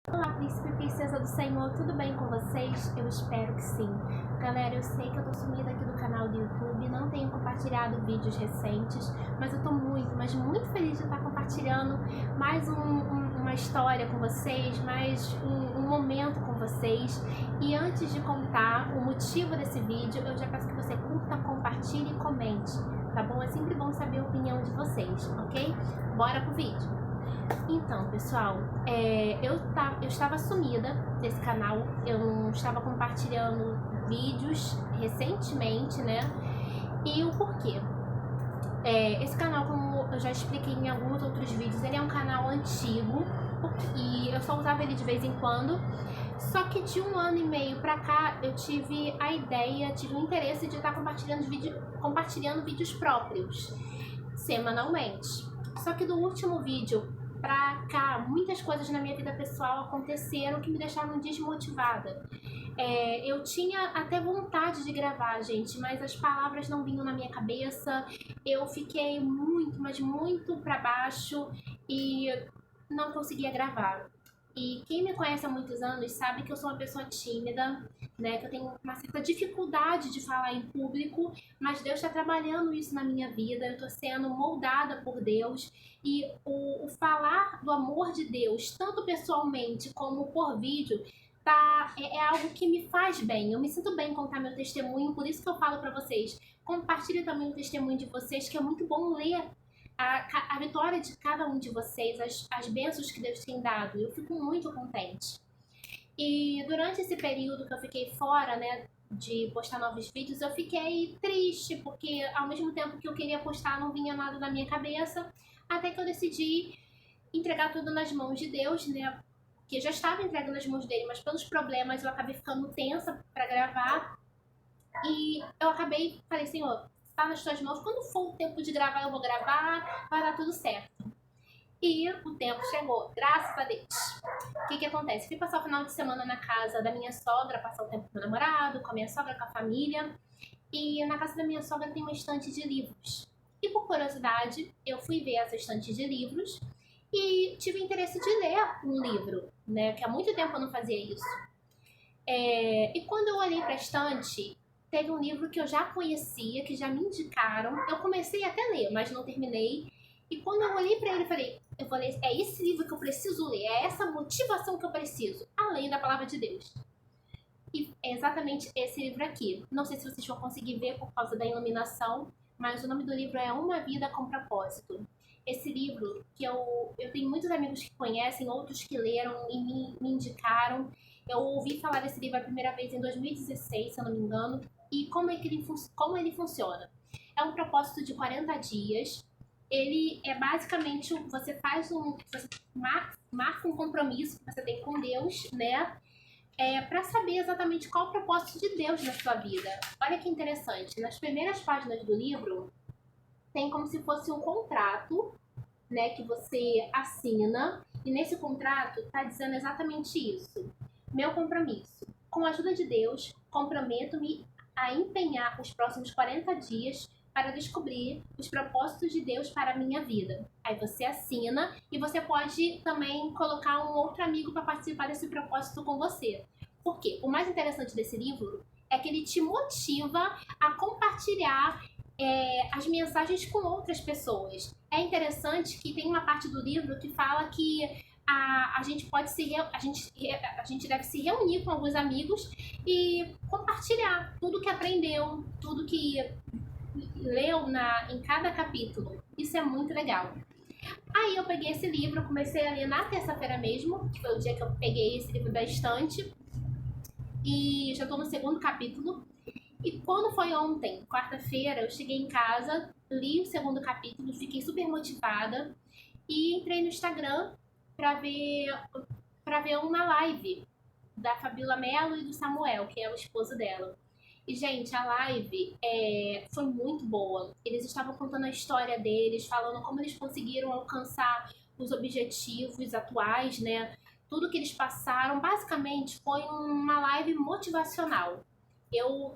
Olá, príncipe e princesa do Senhor, tudo bem com vocês? Eu espero que sim. Galera, eu sei que eu tô sumida aqui do canal do YouTube, não tenho compartilhado vídeos recentes, mas eu tô mas muito feliz de estar compartilhando mais uma história com vocês, mais um momento com vocês. E antes de contar o motivo desse vídeo, eu já peço que você curta, compartilhe e comente, tá bom? É sempre bom saber a opinião de vocês, ok? Bora pro vídeo! Então, pessoal, eu estava sumida desse canal, eu não estava compartilhando vídeos recentemente, né? E o porquê? Esse canal, como eu já expliquei em alguns outros vídeos, ele é um canal antigo e eu só usava ele de vez em quando. Só que de 1 ano e meio pra cá, eu tive o interesse de estar compartilhando vídeos próprios, semanalmente. Só que do último vídeo pra cá, muitas coisas na minha vida pessoal aconteceram que me deixaram desmotivada. Eu tinha até vontade de gravar, gente, mas as palavras não vinham na minha cabeça. Eu fiquei muito, mas muito pra baixo e não conseguia gravar. E quem me conhece há muitos anos sabe que eu sou uma pessoa tímida, né? Que eu tenho uma certa dificuldade de falar em público, mas Deus está trabalhando isso na minha vida. Eu estou sendo moldada por Deus e o falar do amor de Deus, tanto pessoalmente como por vídeo, é algo que me faz bem. Eu me sinto bem em contar meu testemunho, por isso que eu falo para vocês. Compartilhe também o testemunho de vocês, que é muito bom ler a vitória de cada um de vocês, as bênçãos que Deus tem dado. Eu fico muito contente. E durante esse período que eu fiquei fora, né, de postar novos vídeos, eu fiquei triste, porque ao mesmo tempo que eu queria postar, não vinha nada na minha cabeça, até que eu decidi entregar tudo nas mãos de Deus, né, que eu já estava entregando nas mãos dele, mas pelos problemas eu acabei ficando tensa para gravar, e eu falei, Senhor, tá nas tuas mãos, quando for o tempo de gravar, eu vou gravar, vai dar tudo certo. E o tempo chegou, graças a Deus. O que acontece? Fui passar o final de semana na casa da minha sogra, passar o tempo com meu namorado, com a minha sogra, com a família. E na casa da minha sogra tem uma estante de livros. E por curiosidade, eu fui ver essa estante de livros e tive interesse de ler um livro, né? Que há muito tempo eu não fazia isso. E quando eu olhei para a estante, teve um livro que eu já conhecia, que já me indicaram. Eu comecei até a ler, mas não terminei. E quando eu olhei para ele, eu falei, é esse livro que eu preciso ler, é essa motivação que eu preciso, além da palavra de Deus. E é exatamente esse livro aqui. Não sei se vocês vão conseguir ver por causa da iluminação, mas o nome do livro é Uma Vida com Propósito. Esse livro, que eu tenho muitos amigos que conhecem, outros que leram e me indicaram. Eu ouvi falar desse livro a primeira vez em 2016, se eu não me engano. E como ele funciona? É um propósito de 40 dias. Ele é basicamente, você marca um compromisso que você tem com Deus, né? Para saber exatamente qual é o propósito de Deus na sua vida. Olha que interessante. Nas primeiras páginas do livro, tem como se fosse um contrato, né, que você assina, e nesse contrato está dizendo exatamente isso. Meu compromisso. Com a ajuda de Deus, comprometo-me a empenhar os próximos 40 dias para descobrir os propósitos de Deus para a minha vida. Aí você assina e você pode também colocar um outro amigo para participar desse propósito com você. Por quê? O mais interessante desse livro é que ele te motiva a compartilhar as mensagens com outras pessoas. É interessante que tem uma parte do livro que fala que a gente deve se reunir com alguns amigos e compartilhar tudo que aprendeu, tudo que leu em cada capítulo. Isso é muito legal. Aí eu peguei esse livro, comecei a ler na terça-feira mesmo, que foi o dia que eu peguei esse livro da estante, e já estou no segundo capítulo. E quando foi ontem, quarta-feira, eu cheguei em casa, li o segundo capítulo, fiquei super motivada e entrei no Instagram para ver uma live da Fabiola Mello e do Samuel, que é o esposo dela. E, gente, a live foi muito boa. Eles estavam contando a história deles, falando como eles conseguiram alcançar os objetivos atuais, né? Tudo que eles passaram. Basicamente, foi uma live motivacional.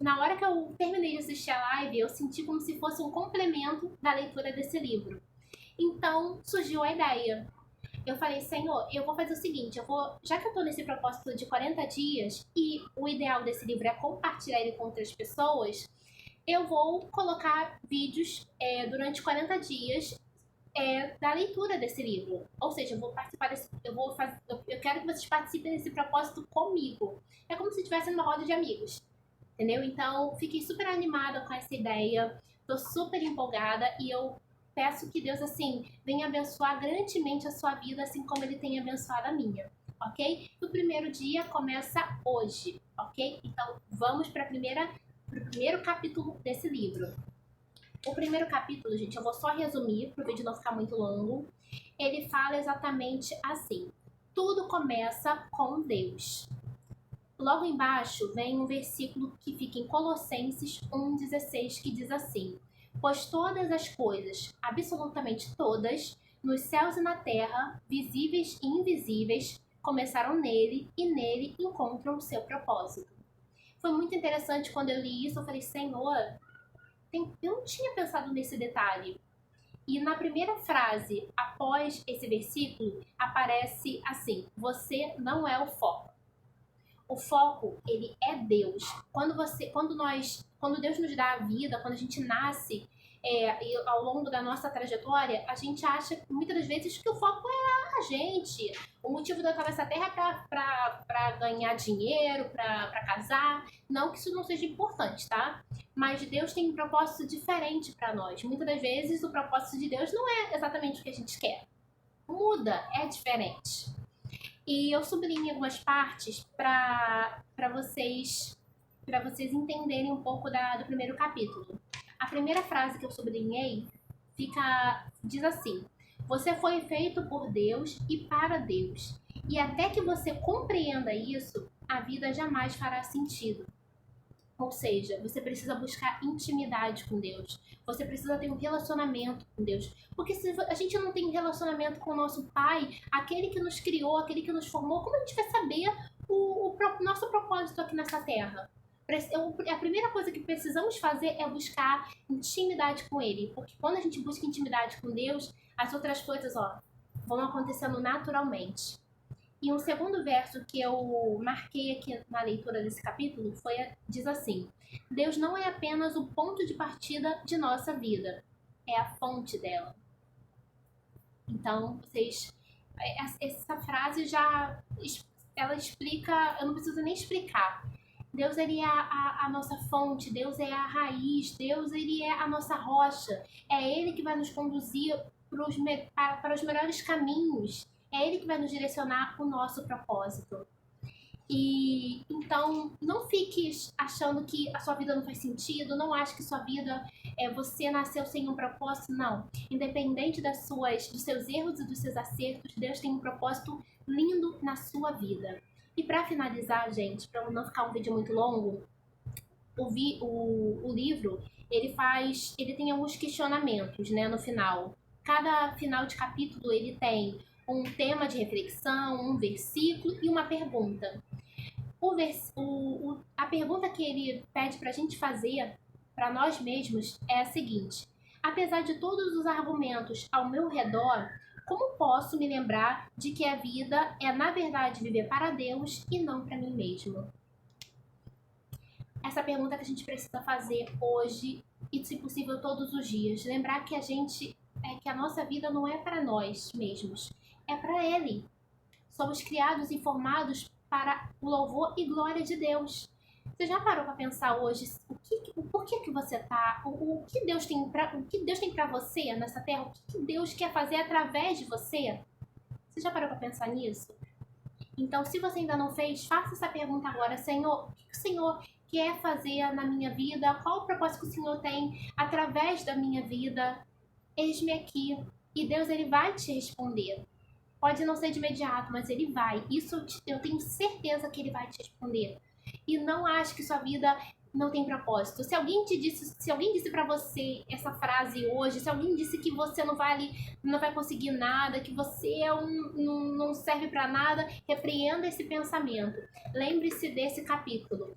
Na hora que eu terminei de assistir a live, eu senti como se fosse um complemento da leitura desse livro. Então, surgiu a ideia. eu falei, Senhor, eu vou fazer o seguinte, já que eu tô nesse propósito de 40 dias e o ideal desse livro é compartilhar ele com outras pessoas, eu vou colocar vídeos durante 40 dias da leitura desse livro. Ou seja, eu vou participar eu quero que vocês participem desse propósito comigo. É como se estivesse numa roda de amigos, entendeu? Então, fiquei super animada com essa ideia, tô super empolgada e eu peço que Deus, assim, venha abençoar grandemente a sua vida, assim como Ele tem abençoado a minha, ok? O primeiro dia começa hoje, ok? Então, vamos para o primeiro capítulo desse livro. O primeiro capítulo, gente, eu vou só resumir para o vídeo não ficar muito longo. Ele fala exatamente assim: tudo começa com Deus. Logo embaixo vem um versículo que fica em Colossenses 1,16, que diz assim: pois todas as coisas, absolutamente todas, nos céus e na terra, visíveis e invisíveis, começaram nele e nele encontram o seu propósito. Foi muito interessante quando eu li isso, eu falei, Senhor, eu não tinha pensado nesse detalhe. E na primeira frase, após esse versículo, aparece assim: você não é o foco. O foco, ele é Deus. Quando Deus nos dá a vida, quando a gente nasce, e ao longo da nossa trajetória, a gente acha muitas das vezes que o foco é a gente. O motivo da nossa terra é para ganhar dinheiro, para casar. Não que isso não seja importante, tá? Mas Deus tem um propósito diferente para nós. Muitas das vezes o propósito de Deus não é exatamente o que a gente quer. Muda, é diferente. E eu sublinhei algumas partes para vocês entenderem um pouco do primeiro capítulo. A primeira frase que eu sublinhei diz assim: você foi feito por Deus e para Deus. E até que você compreenda isso, a vida jamais fará sentido. Ou seja, você precisa buscar intimidade com Deus. Você precisa ter um relacionamento com Deus. Porque se a gente não tem um relacionamento com o nosso Pai, aquele que nos criou, aquele que nos formou, como a gente vai saber o nosso propósito aqui nessa terra? A primeira coisa que precisamos fazer é buscar intimidade com Ele. Porque quando a gente busca intimidade com Deus, as outras coisas vão acontecendo naturalmente. E um segundo verso que eu marquei aqui na leitura desse capítulo diz assim: Deus não é apenas o ponto de partida de nossa vida, é a fonte dela. Então, essa frase ela explica, eu não preciso nem explicar. Deus, ele é a nossa fonte, Deus é a raiz, Deus, ele é a nossa rocha. É Ele que vai nos conduzir para os melhores caminhos. É Ele que vai nos direcionar o nosso propósito. E então, não fique achando que a sua vida não faz sentido, não ache que sua vida você nasceu sem um propósito, não. Independente dos seus erros e dos seus acertos, Deus tem um propósito lindo na sua vida. E para finalizar, gente, para não ficar um vídeo muito longo, o livro, ele tem alguns questionamentos, né, no final. Cada final de capítulo ele tem um tema de reflexão, um versículo e uma pergunta. A pergunta que ele pede para a gente fazer para nós mesmos é a seguinte: apesar de todos os argumentos ao meu redor, como posso me lembrar de que a vida é, na verdade, viver para Deus e não para mim mesmo? Essa pergunta que a gente precisa fazer hoje e, se possível, todos os dias. Lembrar que que a nossa vida não é para nós mesmos, é para Ele. Somos criados e formados para o louvor e glória de Deus. Você já parou para pensar hoje o porquê que você tá, o que Deus tem para você nessa terra, o que Deus quer fazer através de você? Você já parou para pensar nisso? Então, se você ainda não fez, faça essa pergunta agora: Senhor, o que o Senhor quer fazer na minha vida? Qual o propósito que o Senhor tem através da minha vida? Eis-me aqui. E Deus, Ele vai te responder. Pode não ser de imediato, mas Ele vai. Isso eu tenho certeza que Ele vai te responder. E não ache que sua vida não tem propósito. Se alguém disse para você essa frase hoje, se alguém disse que você não vai conseguir nada, que você não serve para nada, repreenda esse pensamento. Lembre-se desse capítulo.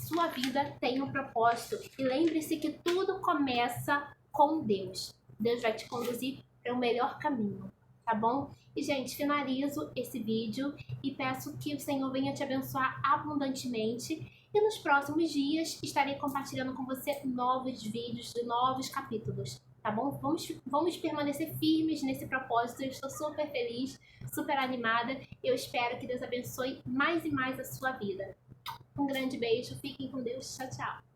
Sua vida tem um propósito. E lembre-se que tudo começa com Deus. Deus vai te conduzir para o melhor caminho. tá bom? E, gente, finalizo esse vídeo e peço que o Senhor venha te abençoar abundantemente. E nos próximos dias estarei compartilhando com você novos vídeos de novos capítulos, tá bom? Vamos permanecer firmes nesse propósito. Eu estou super feliz, super animada. Eu espero que Deus abençoe mais e mais a sua vida. Um grande beijo, fiquem com Deus, tchau, tchau.